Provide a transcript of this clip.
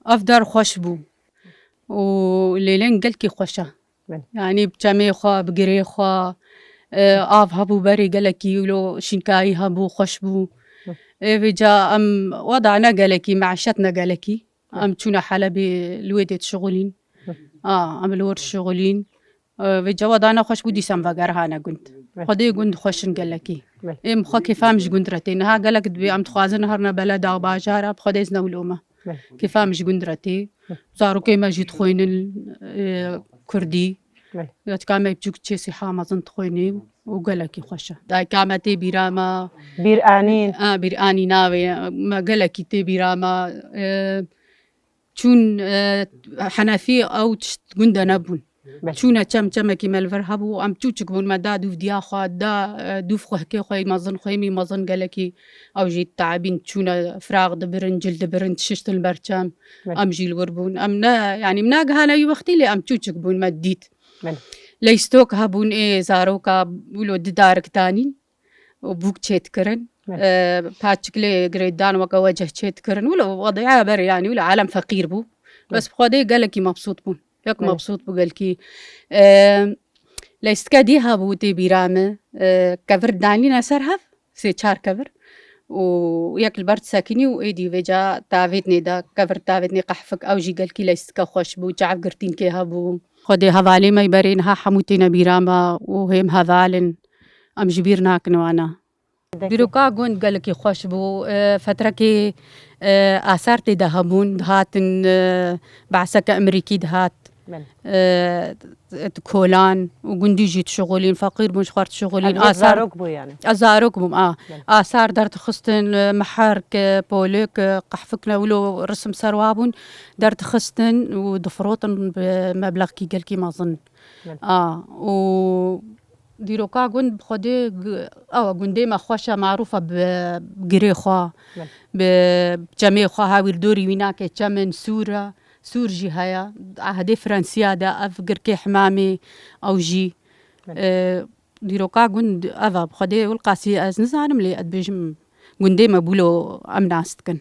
أفدار خوش بو وليلين قلكي خوشة يعني بجامي خوا بقري خوا آف هبو بري قلكي ولو شنكاي هبو خوش بو بجا أم وضعنا قلكي معشتنا قلكي أم تونا حلبي الويدة شغلين أم الور شغلين بجا وضعنا خوش بو ديسمبر قرهانا قنت خدي قنت خوش قلكي إم خو كيفامش قنت رتين ها قلك دبي أم تخوازن هرنا بلدا وباجارة بخدي زنولومة كيفامش قنت رتي زارو كيما جيت خوين الكردي كاما يبجوك تشيسي حاما زنت خويني وقلكي خوشة داي كامتي براما بيرانين بيراني ناوي ما قلكي تي براما تشون حنفي أو تشتقندا نبون تشونا تشم كيما الفرهبو أم تشوتشكبون ما دا دوف دياخا دا دوف خوكي خوي مازن خويمي مازن قلكي أو جيت تعبين تشونا فراغ دبرن جلد دبرن تششت البرشام أم جيل وربون أم يعني مناقها لا يوختي لي أم تشوتشكبون ما ديت ليستوك هبون زاروكا ولو دارك تاني وبوك تشيت كرن باتشكلي قريدان وكا وجه تشيت كرن ولا وضيعة بر يعني ولا عالم فقير بو بس بخودي قالكي مبسوط بون ياك مبسوط بو قالكي ليست كادي هابو تي بيرامه كفر دانينا سرهف سي تشار كفر وياك البرد ساكني وايدي فيجا تافيتني دا كفر تافيتني قحفك او جي قالكي ليست كخوش بو تعب قرتين كي هابو خدي هذالي ما يبرين ها حموتينا بيراما وهم هذالن ام جبيرناك نوانا بيروكا قند قالك خوش بو فترة كي آثارتي دهبون دهاتن بعسك أمريكي دهات كولان وقندي جيت شغلين فقير مش خارت شغلين آثار يعني أزاروك بو آثار دارت خستن محارك بوليك قحفكنا ولو رسم سروابون دارت خستن ودفروتن بمبلغ كي قالكي ما ظن و ديروكا قند بخدي قندي ما خوشة معروفة بقري خوا بجميع خوا هاوي الدوري ويناك جمن سورة سور جي هيا عهدي فرنسيا دا أفقر كي حمامي أو جي ديروكا قند بخدي والقاسي أزنزانم لي أدبجم قندي ما بولو أمناستكن